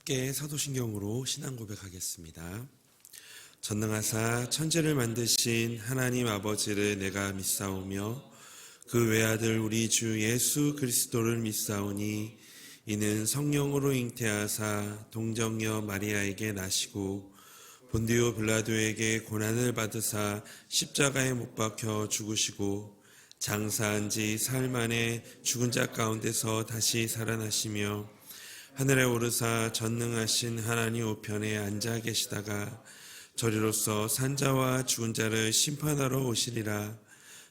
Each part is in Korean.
함께 사도신경으로 신앙 고백하겠습니다. 전능하사 천지를 만드신 하나님 아버지를 내가 믿사오며 그 외아들 우리 주 예수 그리스도를 믿사오니 이는 성령으로 잉태하사 동정녀 마리아에게 나시고 본디오 빌라도에게 고난을 받으사 십자가에 못 박혀 죽으시고 장사한 지 사흘 만에 죽은 자 가운데서 다시 살아나시며 하늘에 오르사 전능하신 하나님 우편에 앉아 계시다가 저리로서 산자와 죽은 자를 심판하러 오시리라.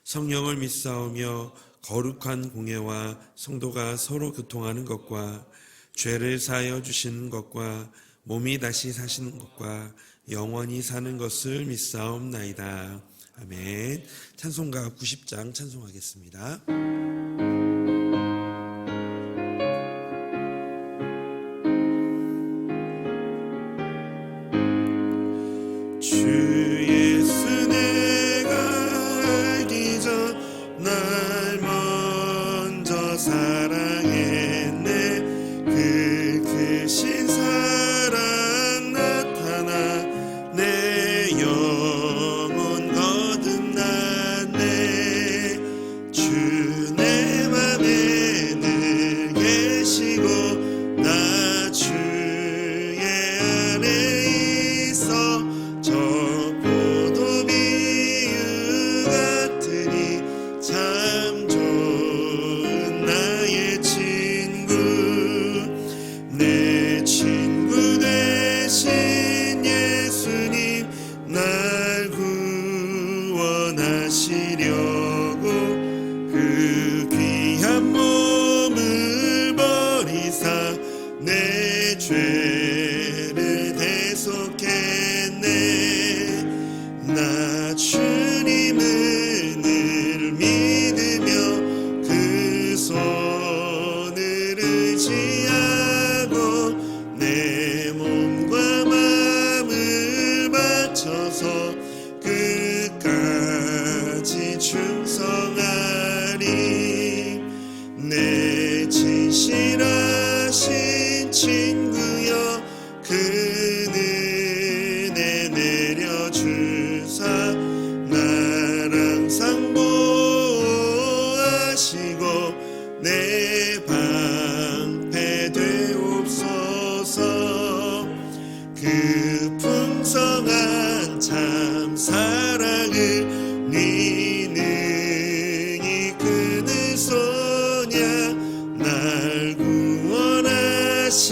성령을 믿사오며 거룩한 공예와 성도가 서로 교통하는 것과 죄를 사하여 주시는 것과 몸이 다시 사시는 것과 영원히 사는 것을 믿사옵나이다. 아멘. 찬송가 90장 찬송하겠습니다. 주 예수 내가 알기 전 날 먼저 사랑했네. 그 크신 사랑 나타나 내 영혼 거듭났네. 주 내 맘에 늘 계시고 나 주의 안에 있어 저 포도비유 같으니 참 좋은 나의 친구. 내 친구 되신 예수님 날 구원하시려고 그 귀한 몸을 버리사 내 죄를 대속했네. 나 주님을 늘 믿으며 그 손을 의지하고 내 몸과 마음을 바쳐서 끝까지 충성하리. 내 진실하신 친구여 그 은혜 내려주사 날 항상 보호하시고 내 방패 되옵소서. 그 풍성한 참 사랑을 네 능히 끊을 소냐. 날 구원하신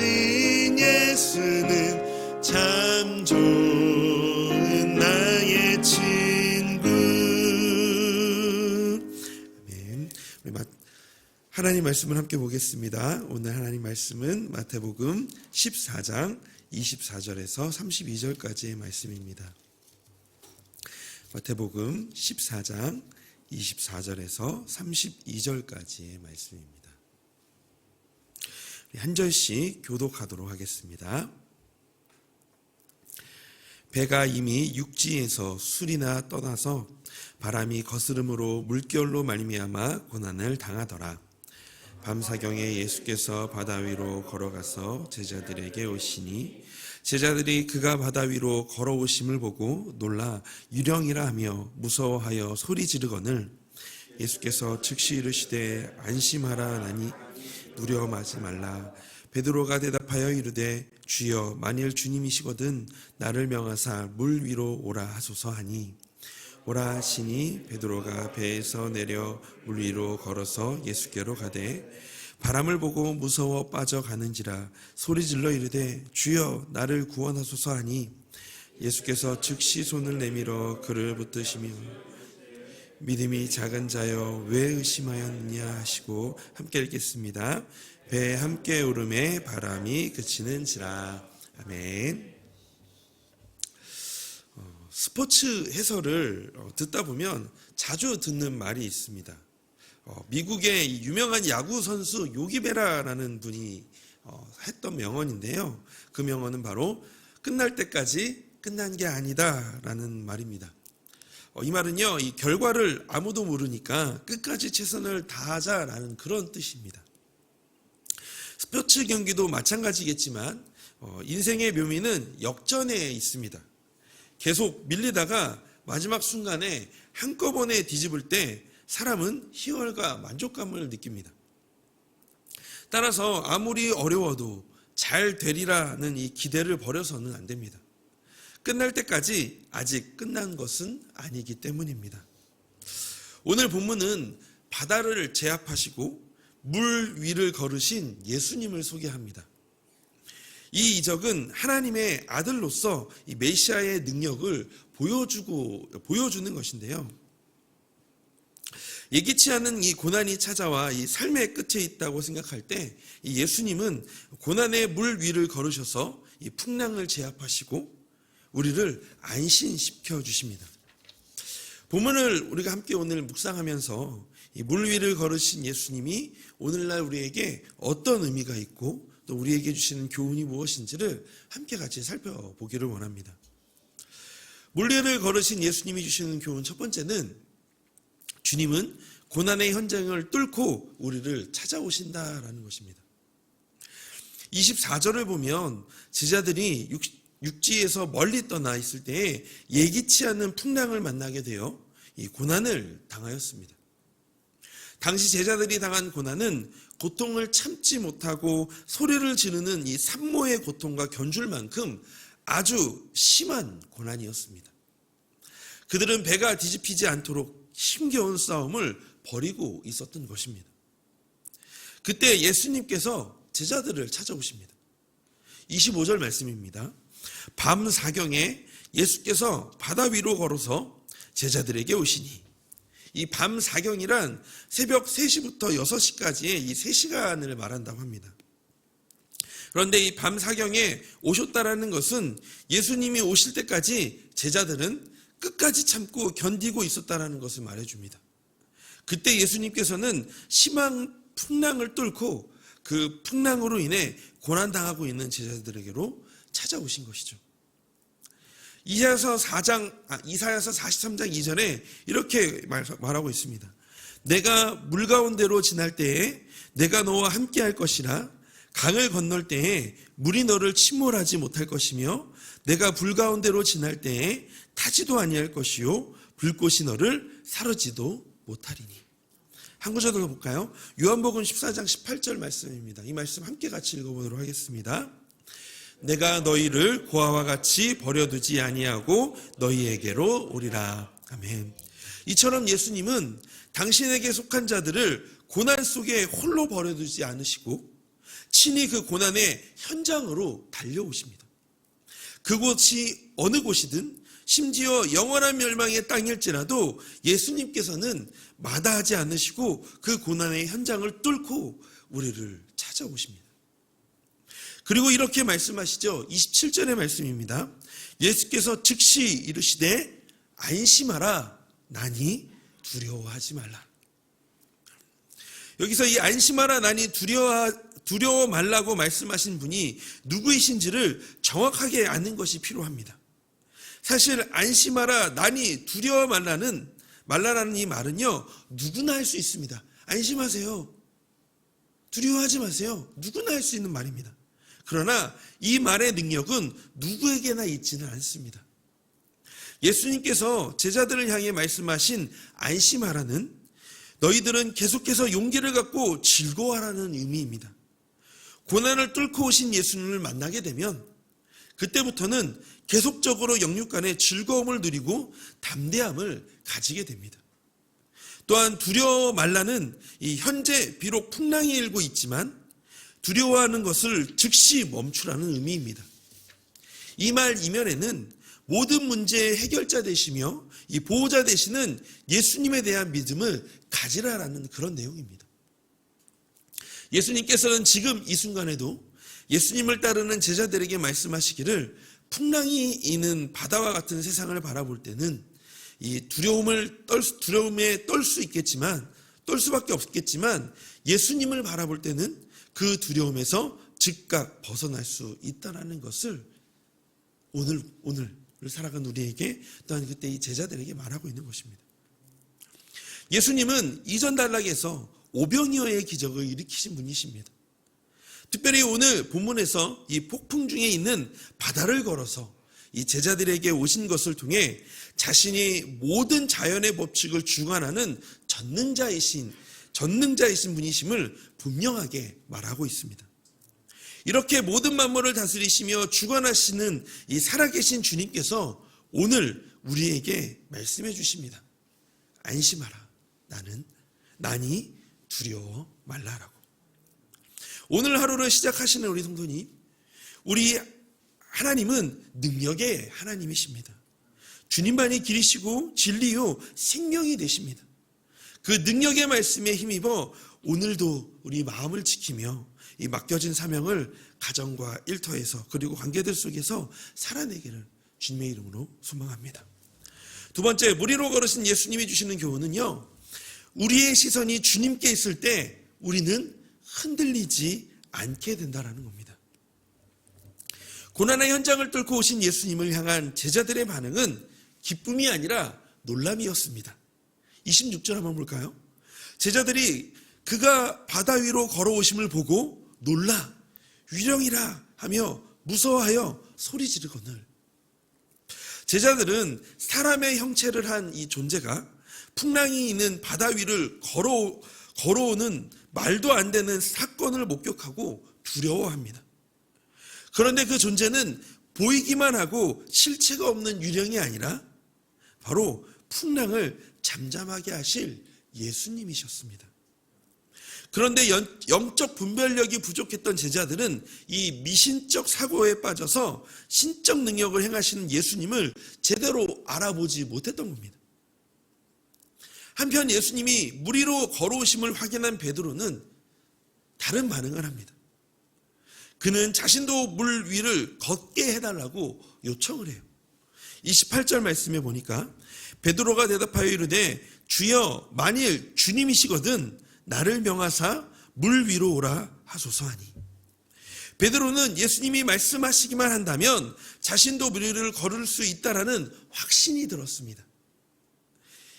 예수는 참 좋은 나의 친구. 아멘. 우리 하나님 말씀을 함께 보겠습니다. 오늘 하나님 말씀은 마태복음 14장 24절에서 32절까지의 말씀입니다. 마태복음 14장 24절에서 32절까지의 말씀입니다. 한 절씩 교독하도록 하겠습니다. 배가 이미 육지에서 술이나 떠나서 바람이 거스름으로 물결로 말미암아 고난을 당하더라. 밤사경에 예수께서 바다 위로 걸어가서 제자들에게 오시니 제자들이 그가 바다 위로 걸어오심을 보고 놀라 유령이라 하며 무서워하여 소리 지르거늘 예수께서 즉시 이르시되 안심하라 나니 두려워하지 말라. 베드로가 대답하여 이르되 주여 만일 주님이시거든 나를 명하사 물 위로 오라 하소서 하니 오라 하시니 베드로가 배에서 내려 물 위로 걸어서 예수께로 가되 바람을 보고 무서워 빠져가는지라 소리질러 이르되 주여 나를 구원하소서 하니 예수께서 즉시 손을 내밀어 그를 붙드시며 믿음이 작은 자여 왜 의심하였느냐 하시고 함께 읽겠습니다. 배 함께 오름에 바람이 그치는지라. 아멘. 스포츠 해설을 듣다 보면 자주 듣는 말이 있습니다. 미국의 유명한 야구 선수 요기베라라는 분이 했던 명언인데요. 그 명언은 바로 끝날 때까지 끝난 게 아니다라는 말입니다. 이 말은요, 이 결과를 아무도 모르니까 끝까지 최선을 다하자라는 그런 뜻입니다. 스포츠 경기도 마찬가지겠지만 인생의 묘미는 역전에 있습니다. 계속 밀리다가 마지막 순간에 한꺼번에 뒤집을 때 사람은 희열과 만족감을 느낍니다. 따라서 아무리 어려워도 잘 되리라는 이 기대를 버려서는 안 됩니다. 끝날 때까지 아직 끝난 것은 아니기 때문입니다. 오늘 본문은 바다를 제압하시고 물 위를 걸으신 예수님을 소개합니다. 이 이적은 하나님의 아들로서 이 메시아의 능력을 보여주는 것인데요. 예기치 않은 이 고난이 찾아와 이 삶의 끝에 있다고 생각할 때 이 예수님은 고난의 물 위를 걸으셔서 이 풍랑을 제압하시고 우리를 안심시켜 주십니다. 본문을 우리가 함께 오늘 묵상하면서 이 물 위를 걸으신 예수님이 오늘날 우리에게 어떤 의미가 있고 또 우리에게 주시는 교훈이 무엇인지를 함께 같이 살펴보기를 원합니다. 물 위를 걸으신 예수님이 주시는 교훈 첫 번째는 주님은 고난의 현장을 뚫고 우리를 찾아오신다라는 것입니다. 24절을 보면 제자들이 육지에서 멀리 떠나 있을 때에 예기치 않은 풍랑을 만나게 되어 이 고난을 당하였습니다. 당시 제자들이 당한 고난은 고통을 참지 못하고 소리를 지르는 이 산모의 고통과 견줄 만큼 아주 심한 고난이었습니다. 그들은 배가 뒤집히지 않도록 힘겨운 싸움을 벌이고 있었던 것입니다. 그때 예수님께서 제자들을 찾아오십니다. 25절 말씀입니다. 밤 사경에 예수께서 바다 위로 걸어서 제자들에게 오시니, 이 밤 사경이란 새벽 3시부터 6시까지의 이 3시간을 말한다고 합니다. 그런데 이 밤 사경에 오셨다라는 것은 예수님이 오실 때까지 제자들은 끝까지 참고 견디고 있었다라는 것을 말해줍니다. 그때 예수님께서는 심한 풍랑을 뚫고 그 풍랑으로 인해 고난당하고 있는 제자들에게로 찾아오신 것이죠. 이사야서 43장 2절에 이렇게 말하고 있습니다. 내가 물 가운데로 지날 때에 내가 너와 함께할 것이라. 강을 건널 때에 물이 너를 침몰하지 못할 것이며 내가 불 가운데로 지날 때에 타지도 아니할 것이요 불꽃이 너를 사르지도 못하리니. 한 구절 더 볼까요? 요한복음 14장 18절 말씀입니다. 이 말씀 함께 같이 읽어보도록 하겠습니다. 내가 너희를 고아와 같이 버려두지 아니하고 너희에게로 오리라. 아멘. 이처럼 예수님은 당신에게 속한 자들을 고난 속에 홀로 버려두지 않으시고 친히 그 고난의 현장으로 달려오십니다. 그곳이 어느 곳이든 심지어 영원한 멸망의 땅일지라도 예수님께서는 마다하지 않으시고 그 고난의 현장을 뚫고 우리를 찾아오십니다. 그리고 이렇게 말씀하시죠. 27절의 말씀입니다. 예수께서 즉시 이르시되 안심하라. 나니 두려워하지 말라. 여기서 이 안심하라 나니 두려워 말라고 말씀하신 분이 누구이신지를 정확하게 아는 것이 필요합니다. 사실 안심하라 나니 두려워 말라라는 이 말은요, 누구나 할 수 있습니다. 안심하세요. 두려워하지 마세요. 누구나 할 수 있는 말입니다. 그러나 이 말의 능력은 누구에게나 있지는 않습니다. 예수님께서 제자들을 향해 말씀하신 안심하라는 너희들은 계속해서 용기를 갖고 즐거워하라는 의미입니다. 고난을 뚫고 오신 예수님을 만나게 되면 그때부터는 계속적으로 영육 간의 즐거움을 누리고 담대함을 가지게 됩니다. 또한 두려워 말라는 이 현재 비록 풍랑이 일고 있지만 두려워하는 것을 즉시 멈추라는 의미입니다. 이 말 이면에는 모든 문제의 해결자 되시며 이 보호자 되시는 예수님에 대한 믿음을 가지라라는 그런 내용입니다. 예수님께서는 지금 이 순간에도 예수님을 따르는 제자들에게 말씀하시기를 풍랑이 있는 바다와 같은 세상을 바라볼 때는 이 두려움에 떨 수 있겠지만 떨 수밖에 없겠지만 예수님을 바라볼 때는 그 두려움에서 즉각 벗어날 수 있다는 것을 오늘을 살아간 우리에게 또한 그때 이 제자들에게 말하고 있는 것입니다. 예수님은 이전 단락에서 오병이어의 기적을 일으키신 분이십니다. 특별히 오늘 본문에서 이 폭풍 중에 있는 바다를 걸어서 이 제자들에게 오신 것을 통해 자신이 모든 자연의 법칙을 주관하는 전능자이신 분이심을 분명하게 말하고 있습니다. 이렇게 모든 만물을 다스리시며 주관하시는 이 살아계신 주님께서 오늘 우리에게 말씀해 주십니다. 안심하라. 나니 두려워 말라라고. 오늘 하루를 시작하시는 우리 성도님, 우리 하나님은 능력의 하나님이십니다. 주님만이 길이시고 진리요 생명이 되십니다. 그 능력의 말씀에 힘입어 오늘도 우리 마음을 지키며 이 맡겨진 사명을 가정과 일터에서 그리고 관계들 속에서 살아내기를 주님의 이름으로 소망합니다. 두 번째, 물 위로 걸으신 예수님이 주시는 교훈은요, 우리의 시선이 주님께 있을 때 우리는 흔들리지 않게 된다는 겁니다. 고난의 현장을 뚫고 오신 예수님을 향한 제자들의 반응은 기쁨이 아니라 놀람이었습니다. 26절 한번 볼까요? 제자들이 그가 바다 위로 걸어오심을 보고 놀라 위령이라 하며 무서워하여 소리 지르거늘. 제자들은 사람의 형체를 한 이 존재가 풍랑이 있는 바다 위를 걸어오는 말도 안 되는 사건을 목격하고 두려워합니다. 그런데 그 존재는 보이기만 하고 실체가 없는 유령이 아니라 바로 풍랑을 잠잠하게 하실 예수님이셨습니다. 그런데 영적 분별력이 부족했던 제자들은 이 미신적 사고에 빠져서 신적 능력을 행하시는 예수님을 제대로 알아보지 못했던 겁니다. 한편 예수님이 물 위로 걸어오심을 확인한 베드로는 다른 반응을 합니다. 그는 자신도 물 위를 걷게 해달라고 요청을 해요. 28절 말씀에 보니까 베드로가 대답하여 이르되 주여 만일 주님이시거든 나를 명하사 물 위로 오라 하소서 하니. 베드로는 예수님이 말씀하시기만 한다면 자신도 물 위를 걸을 수 있다라는 확신이 들었습니다.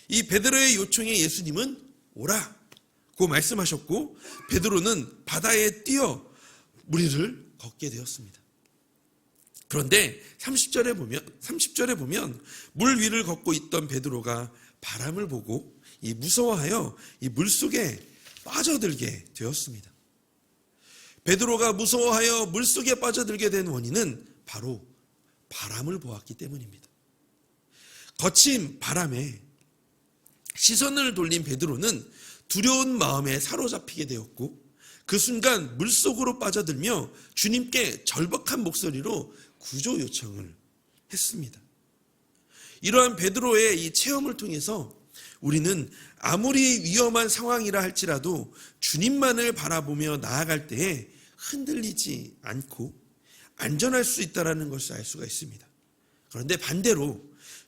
이 베드로의 요청에 예수님은 오라고 말씀하셨고 베드로는 바다에 뛰어 물 위를 걷게 되었습니다. 그런데 30절에 보면 물 위를 걷고 있던 베드로가 바람을 보고 무서워하여 이 물속에 빠져들게 되었습니다. 베드로가 무서워하여 물속에 빠져들게 된 원인은 바로 바람을 보았기 때문입니다. 거친 바람에 시선을 돌린 베드로는 두려운 마음에 사로잡히게 되었고 그 순간 물속으로 빠져들며 주님께 절박한 목소리로 구조 요청을 했습니다. 이러한 베드로의 이 체험을 통해서 우리는 아무리 위험한 상황이라 할지라도 주님만을 바라보며 나아갈 때에 흔들리지 않고 안전할 수 있다는 것을 알 수가 있습니다. 그런데 반대로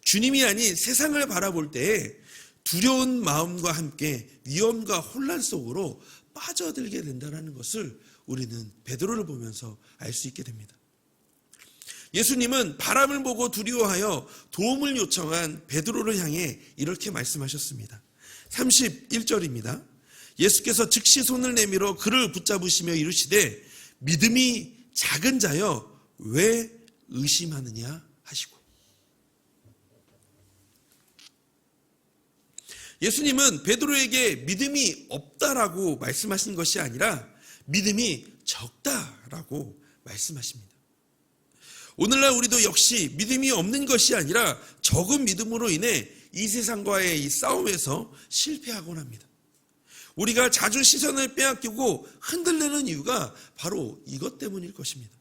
주님이 아닌 세상을 바라볼 때에 두려운 마음과 함께 위험과 혼란 속으로 빠져들게 된다는 것을 우리는 베드로를 보면서 알 수 있게 됩니다. 예수님은 바람을 보고 두려워하여 도움을 요청한 베드로를 향해 이렇게 말씀하셨습니다. 31절입니다. 예수께서 즉시 손을 내밀어 그를 붙잡으시며 이르시되 믿음이 작은 자여 왜 의심하느냐 하시고. 예수님은 베드로에게 믿음이 없다라고 말씀하신 것이 아니라 믿음이 적다라고 말씀하십니다. 오늘날 우리도 역시 믿음이 없는 것이 아니라 적은 믿음으로 인해 이 세상과의 이 싸움에서 실패하곤 합니다. 우리가 자주 시선을 빼앗기고 흔들리는 이유가 바로 이것 때문일 것입니다.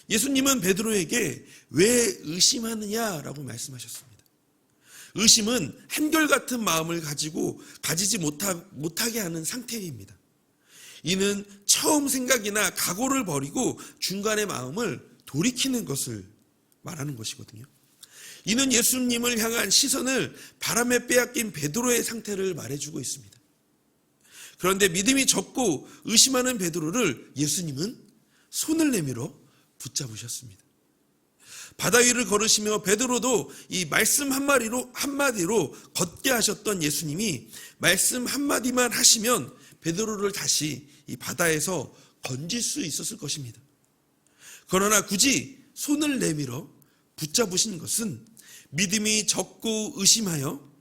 예수님은 베드로에게 왜 의심하느냐라고 말씀하셨습니다. 의심은 한결같은 마음을 가지지 못하게 하는 상태입니다. 이는 처음 생각이나 각오를 버리고 중간의 마음을 돌이키는 것을 말하는 것이거든요. 이는 예수님을 향한 시선을 바람에 빼앗긴 베드로의 상태를 말해주고 있습니다. 그런데 믿음이 적고 의심하는 베드로를 예수님은 손을 내밀어 붙잡으셨습니다. 바다 위를 걸으시며 베드로도 이 말씀 한마디로 걷게 하셨던 예수님이 말씀 한마디만 하시면 베드로를 다시 이 바다에서 건질 수 있었을 것입니다. 그러나 굳이 손을 내밀어 붙잡으신 것은 믿음이 적고 의심하여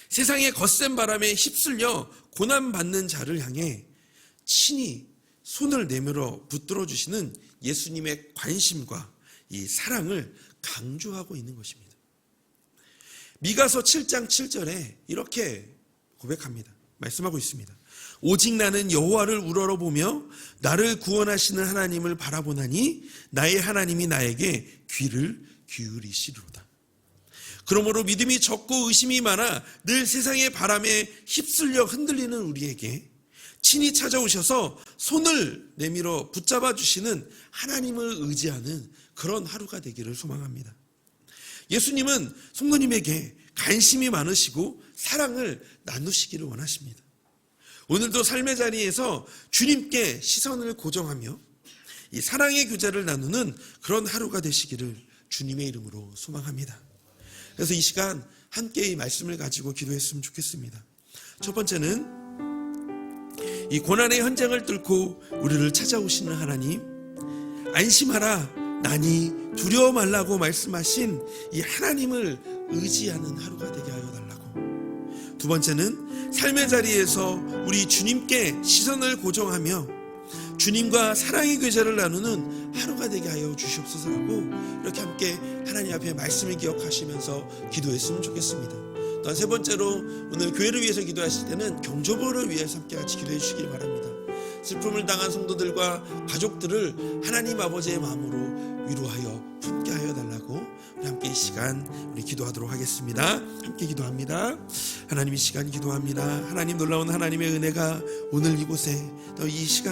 세상의 거센 바람에 휩쓸려 고난받는 자를 향해 친히 손을 내밀어 붙들어 주시는 예수님의 관심과 이 사랑을 강조하고 있는 것입니다. 미가서 7장 7절에 이렇게 고백합니다. 말씀하고 있습니다. 오직 나는 여호와를 우러러보며 나를 구원하시는 하나님을 바라보나니 나의 하나님이 나에게 귀를 기울이시리로다. 그러므로 믿음이 적고 의심이 많아 늘 세상의 바람에 휩쓸려 흔들리는 우리에게 친히 찾아오셔서 손을 내밀어 붙잡아 주시는 하나님을 의지하는 그런 하루가 되기를 소망합니다. 예수님은 성도님에게 관심이 많으시고 사랑을 나누시기를 원하십니다. 오늘도 삶의 자리에서 주님께 시선을 고정하며 이 사랑의 교제를 나누는 그런 하루가 되시기를 주님의 이름으로 소망합니다. 그래서 이 시간 함께 이 말씀을 가지고 기도했으면 좋겠습니다. 첫 번째는 이 고난의 현장을 뚫고 우리를 찾아오시는 하나님, 안심하라 나니 두려워 말라고 말씀하신 이 하나님을 의지하는 하루가 되게 하여 달라고. 두 번째는 삶의 자리에서 우리 주님께 시선을 고정하며 주님과 사랑의 교제를 나누는 하루가 되게 하여 주시옵소서라고 이렇게 함께 하나님 앞에 말씀을 기억하시면서 기도했으면 좋겠습니다. 또한 세 번째로 오늘 교회를 위해서 기도하실 때는 경조보를 위해서 함께 같이 기도해 주시길 바랍니다. 슬픔을 당한 성도들과 가족들을 하나님 아버지의 마음으로 위로하여 품게 하여 달라고 우리 함께 이 시간 우리 기도하도록 하겠습니다. 함께 기도합니다. 하나님 이 시간 기도합니다. 하나님 놀라운 하나님의 은혜가 오늘 이곳에 또 이 시간